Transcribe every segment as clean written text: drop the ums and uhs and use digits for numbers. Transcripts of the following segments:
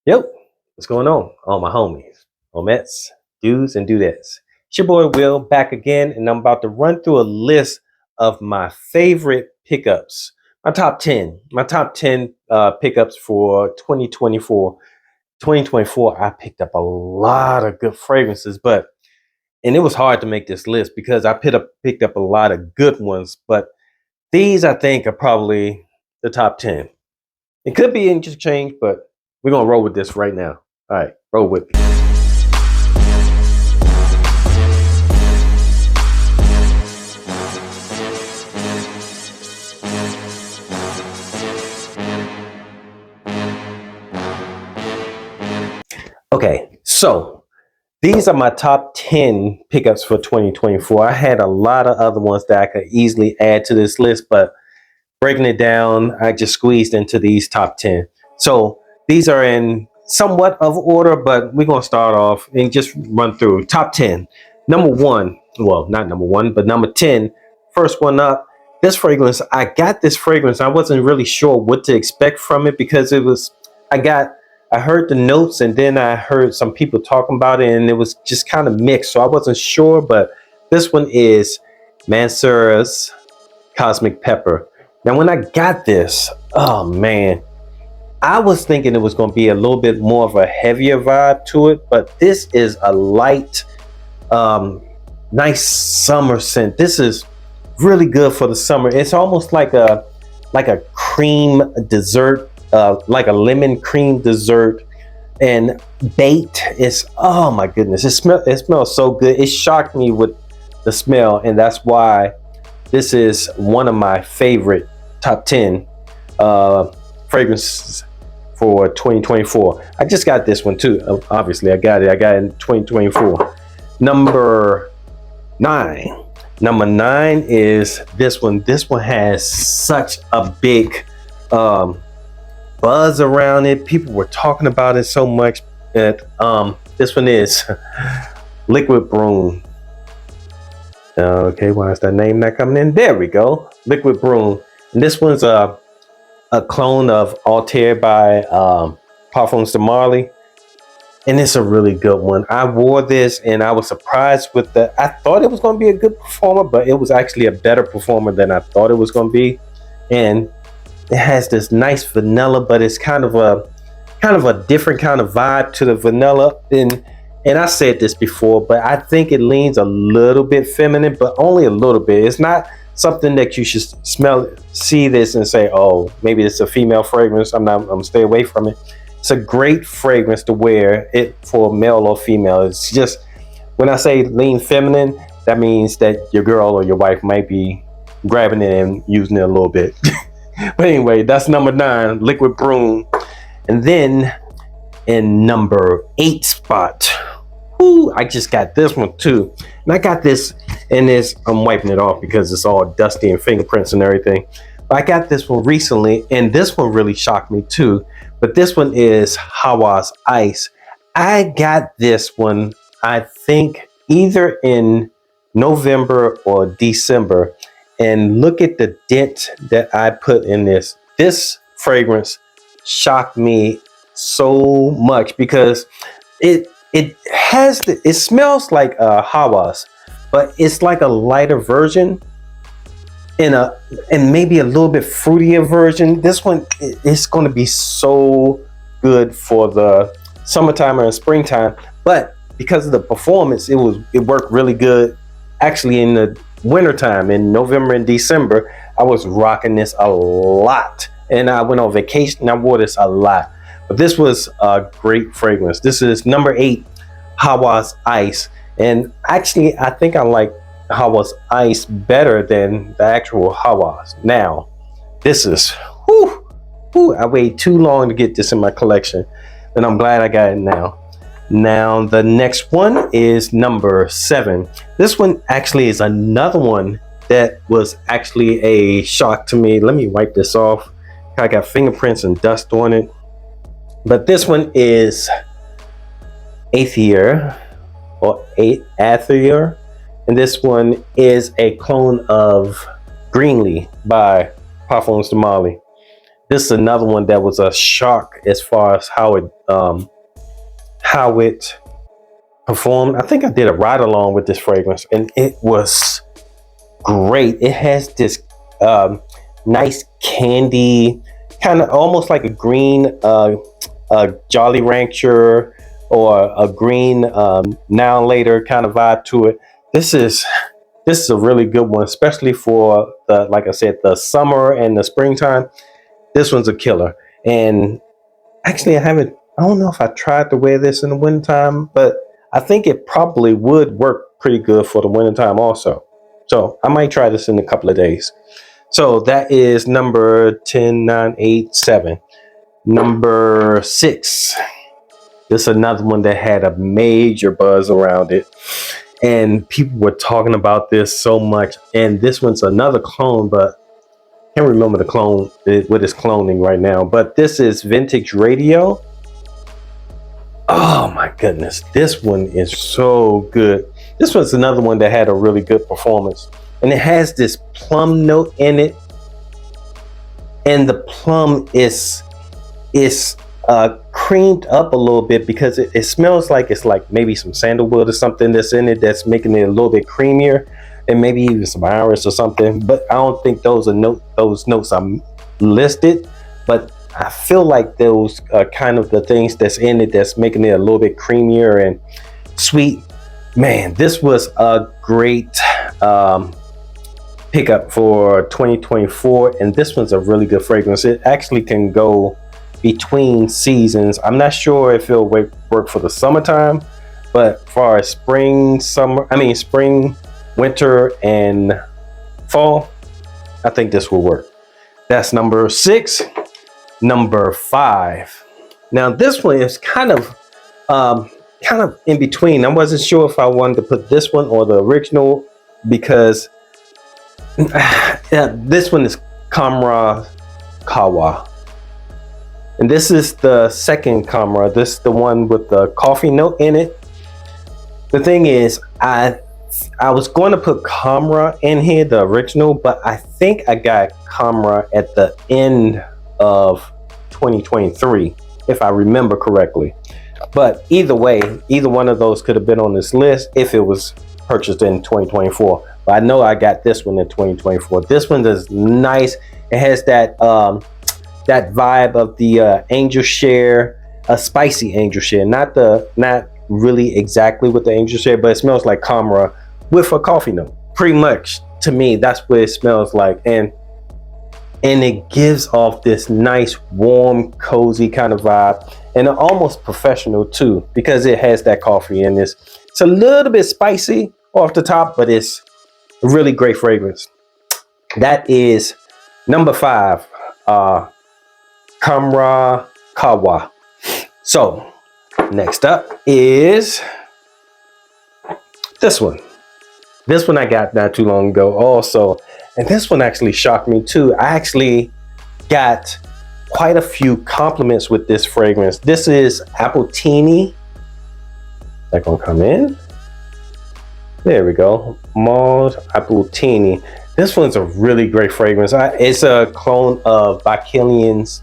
Yep, what's going on? All my homies, homettes, dudes, and dudettes. It's your boy Will back again, and I'm about to run through a list of my favorite pickups. My top 10 pickups for 2024. 2024, I picked up a lot of good fragrances, and it was hard to make this list because I picked up a lot of good ones, but these I think are probably the top 10. It could be interchange, but we're gonna roll with this right now. All right, roll with me. Okay, so these are my top 10 pickups for 2024. I had a lot of other ones that I could easily add to this list, but breaking it down, I just squeezed into these top 10. So these are in somewhat of order, but we're going to start off and just run through top 10. Number one, well, not number one, but number 10, first one up. This fragrance, I got this fragrance. I wasn't really sure what to expect from it because I got, I heard the notes and then I heard some people talking about it and it was just kind of mixed. So I wasn't sure, but this one is Mancera's Cosmic Pepper. Now, when I got this, oh man, I was thinking it was going to be a little bit more of a heavier vibe to it, but this is a light, nice summer scent. This is really good for the summer. It's almost like a cream dessert, like a lemon cream dessert, and baked. It's oh my goodness, it smells so good. It shocked me with the smell, and that's why this is one of my favorite top 10 fragrances for 2024. I just got this one too. Obviously, I got it in 2024. Number 9. Number 9 is this one. This one has such a big buzz around it. People were talking about it so much that this one is Liquid Broom. Okay, why is that name not coming in? There we go. Liquid Broom. And this one's a clone of Altair by Parfums de Marly. And it's a really good one. I wore this and I was surprised with I thought it was going to be a good performer, but it was actually a better performer than I thought it was going to be. And it has this nice vanilla, but it's kind of a different kind of vibe to the vanilla. And I said this before, but I think it leans a little bit feminine, but only a little bit. It's not something that you should see this and say, oh, maybe it's a female fragrance. I'm gonna stay away from it. It's a great fragrance to wear it for male or female. It's just, when I say lean feminine, that means that your girl or your wife might be grabbing it and using it a little bit. But anyway, that's number 9, Liquid Broom. And then in number 8 spot, I just got this one too. And I got this, and I'm wiping it off because it's all dusty and fingerprints and everything. But I got this one recently, and this one really shocked me too. But this one is Hawa's Ice. I got this one, I think, either in November or December. And look at the dent that I put in this. This fragrance shocked me so much because it smells like Hawa's, but it's like a lighter version and maybe a little bit fruitier version. This one is going to be so good for the summertime or springtime, but because of the performance, it worked really good actually in the wintertime. In November and December, I was rocking this a lot, and I went on vacation. I wore this a lot, but this was a great fragrance. This is number 8, Hawa's Ice. And actually, I think I like Hawa's Ice better than the actual Hawa's. Now, this is, I waited too long to get this in my collection, and I'm glad I got it now. Now, the next one is number 7. This one actually is another one that was actually a shock to me. Let me wipe this off. I got fingerprints and dust on it. But this one is Athier, and this one is a clone of Greenly by Parfums de Marly. This is another one that was a shock as far as how it performed. I think I did a ride along with this fragrance, and it was great. It has this nice candy, kind of almost like a green Jolly Rancher or a green Now and Later kind of vibe to it. This is a really good one, especially for the, like I said, the summer and the springtime. This one's a killer. And actually, I don't know if I tried to wear this in the wintertime, but I think it probably would work pretty good for the wintertime also. So I might try this in a couple of days. So that is number 10, 9, 8, 7. Number 6. This is another one that had a major buzz around it. And people were talking about this so much. And this one's another clone, but I can't remember the clone, what it's cloning right now. But this is Vintage Radio. Oh my goodness. This one is so good. This one's another one that had a really good performance. And it has this plum note in it. And the plum is creamed up a little bit because it smells like it's like maybe some sandalwood or something that's in it that's making it a little bit creamier, and maybe even some iris or something. But I don't think those notes are listed. But I feel like those are kind of the things that's in it that's making it a little bit creamier and sweet. Man, this was a great pickup for 2024, and this one's a really good fragrance. It actually can go between seasons. I'm not sure if it'll work for the summertime, but as far as spring, winter, and fall, I think this will work. That's number 6. Number 5. Now this one is kind of in between. I wasn't sure if I wanted to put this one or the original because this one is Kamra Kawa. And this is the second Kamra. This is the one with the coffee note in it. The thing is, I was going to put Kamra in here, the original, but I think I got Kamra at the end of 2023, if I remember correctly. But either way, either one of those could have been on this list if it was purchased in 2024. But I know I got this one in 2024. This one is nice. It has that vibe of the Angel Share, a spicy Angel Share, not really exactly with the Angel Share, but it smells like Kamra with a coffee note. Pretty much, to me, that's what it smells like, and it gives off this nice, warm, cozy kind of vibe, and almost professional too, because it has that coffee in this. It's a little bit spicy off the top, but it's a really great fragrance. That is number 5. Kamra Kawa. So next up is this one. This one I got not too long ago also, and this one actually shocked me too. I actually got quite a few compliments with this fragrance. This is Appletini. Is that gonna come in? There we go. Mauve Appletini. This one's a really great fragrance. It's a clone of by Kilian's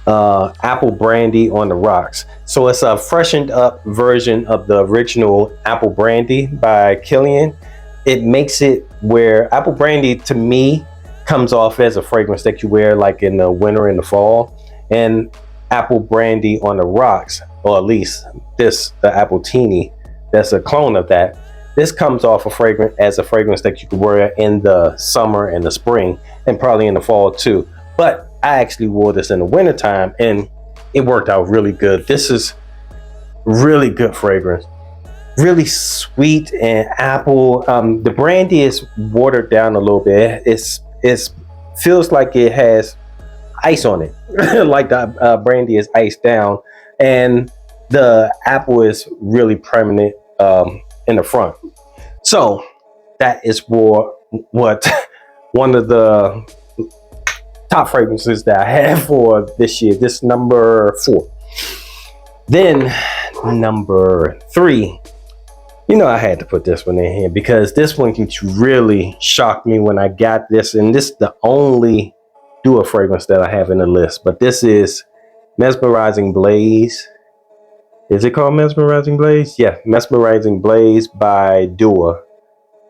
Apple Brandy on the Rocks. So it's a freshened up version of the original Apple Brandy by Kilian. It makes it where Apple Brandy to me comes off as a fragrance that you wear like in the winter and the fall, and Apple Brandy on the Rocks, or at least the Appletini, that's a clone of that. This comes off as a fragrance that you can wear in the summer and the spring, and probably in the fall too. But I actually wore this in the wintertime, and it worked out really good. This is really good fragrance. Really sweet and apple. The brandy is watered down a little bit. It feels like it has ice on it, like the brandy is iced down, and the apple is really prominent in the front. So that is what one of the top fragrances that I have for this year. This number 4. Then number 3. You know, I had to put this one in here because this one really shocked me when I got this, and this is the only Dua fragrance that I have in the list, but this is Mesmerizing Blaze. Is it called Mesmerizing Blaze? Yeah, Mesmerizing Blaze by Dua.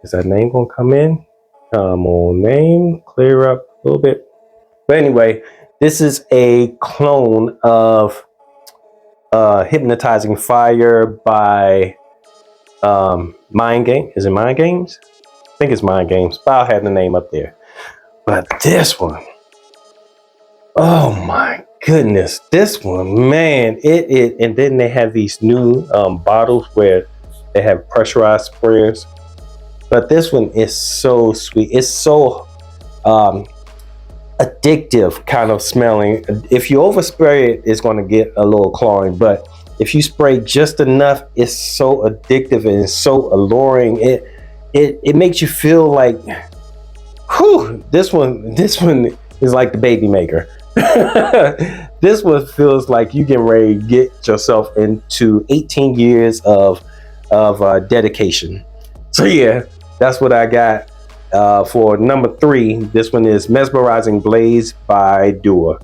Is that name gonna come in? Come on, name, clear up a little bit. But anyway, this is a clone of Hypnotizing Fire by Mind Game. Is it Mind Games? I think it's Mind Games, but I'll have the name up there. But this one, oh my goodness, this one, man, it and then they have these new bottles where they have pressurized sprayers. But this one is so sweet. It's so addictive kind of smelling. If you overspray it, it's going to get a little cloying, but if you spray just enough, it's so addictive and it's so alluring. It makes you feel like, whew, this one is like the baby maker. This one feels like you getting ready to get yourself into 18 years of dedication. So yeah, that's what I got for number 3. This one is Mesmerizing Blaze by Dua.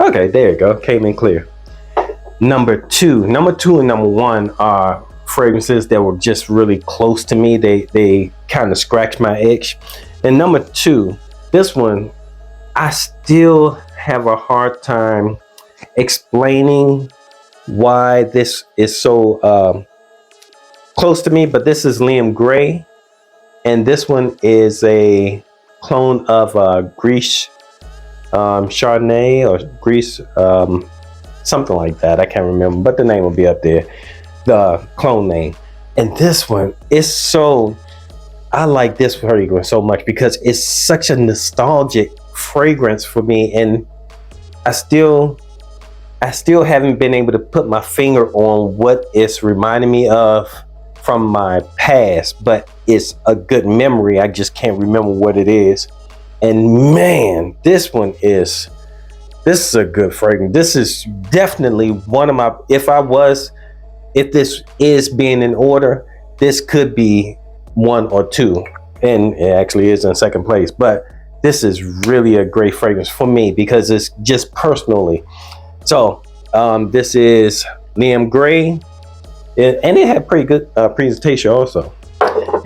Okay, there you go. Came in clear. Number 2 and number 1 are fragrances that were just really close to me. They kind of scratched my itch. And number 2, this one, I still have a hard time explaining why this is so close to me, but this is Liam Gray, and this one is a clone of Greece Chardonnay or Greece something like that. I can't remember, but the name will be up there, the clone name. And this one is so, I like this fragrance so much because it's such a nostalgic fragrance for me, and I still haven't been able to put my finger on what it's reminding me of from my past, but it's a good memory. I just can't remember what it is. And man, this is a good fragrance. This is definitely one of my, if this is being in order, this could be 1 or 2, and it actually is in second place. But this is really a great fragrance for me because it's just personally. So this is Liam Gray, and it had pretty good presentation also.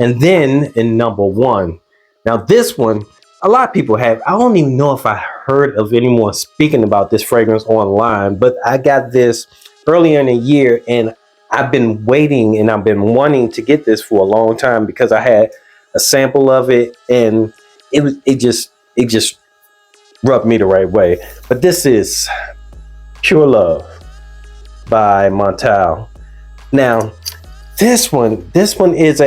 And then in number 1, now this one, a lot of people have, I don't even know if I heard of anyone speaking about this fragrance online, but I got this earlier in the year, and I've been waiting and I've been wanting to get this for a long time because I had a sample of it, and it just rubbed me the right way. But this is Pure Love by Montal. Now, this one is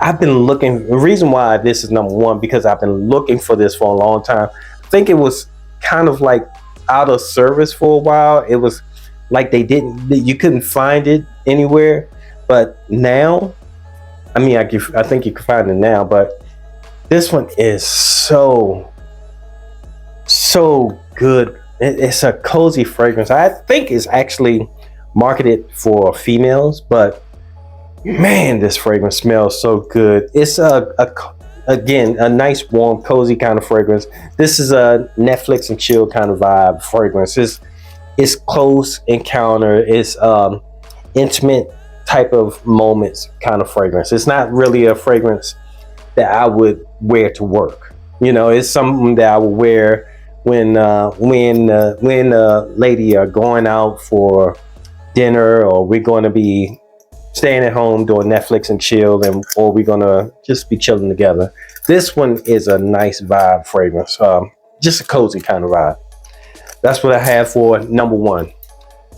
I've been looking, the reason why this is number 1, because I've been looking for this for a long time. I think it was kind of like out of service for a while. It was like you couldn't find it anywhere. But now, I mean, I think you can find it now, but this one is so good. It's a cozy fragrance. I think it's actually marketed for females, but man, this fragrance smells so good. It's again a nice, warm, cozy kind of fragrance. This is a Netflix and chill kind of vibe fragrance. It's close encounter. It's intimate type of moments kind of fragrance. It's not really a fragrance that I would wear to work. You know, it's something that I would wear when a lady are going out for dinner, or we're going to be staying at home doing Netflix and chill, or we're going to just be chilling together. This one is a nice vibe fragrance, just a cozy kind of vibe. That's what I have for number 1.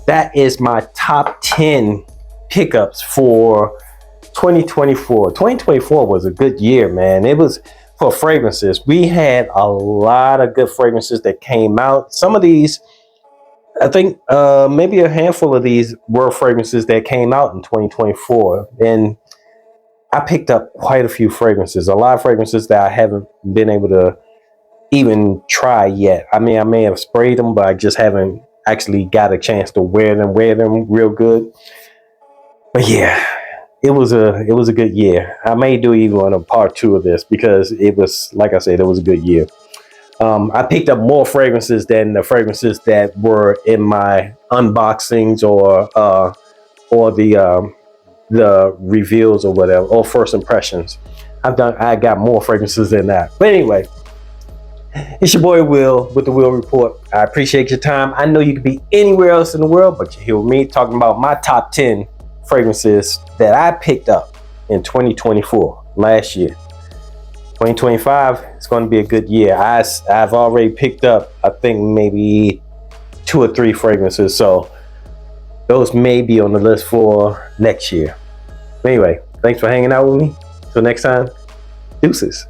That is my top 10 pickups for 2024. 2024 was a good year, man. It was for fragrances. We had a lot of good fragrances that came out. Some of these, I think maybe a handful of these were fragrances that came out in 2024. And I picked up quite a few fragrances, a lot of fragrances that I haven't been able to even try yet. I mean, I may have sprayed them, but I just haven't actually got a chance to wear them real good. But yeah, it was a good year. I may do even a part 2 of this because it was, like I said, it was a good year. I picked up more fragrances than the fragrances that were in my unboxings or the reveals or whatever, or first impressions. I got more fragrances than that. But anyway, it's your boy Will with the Will Report. I appreciate your time. I know you could be anywhere else in the world, but you're here with me talking about my top 10 fragrances that I picked up in 2024, last year. 2025 is going to be a good year. I've already picked up, I think, maybe 2 or 3 fragrances, so those may be on the list for next year. Anyway, thanks for hanging out with me. Till next time, deuces.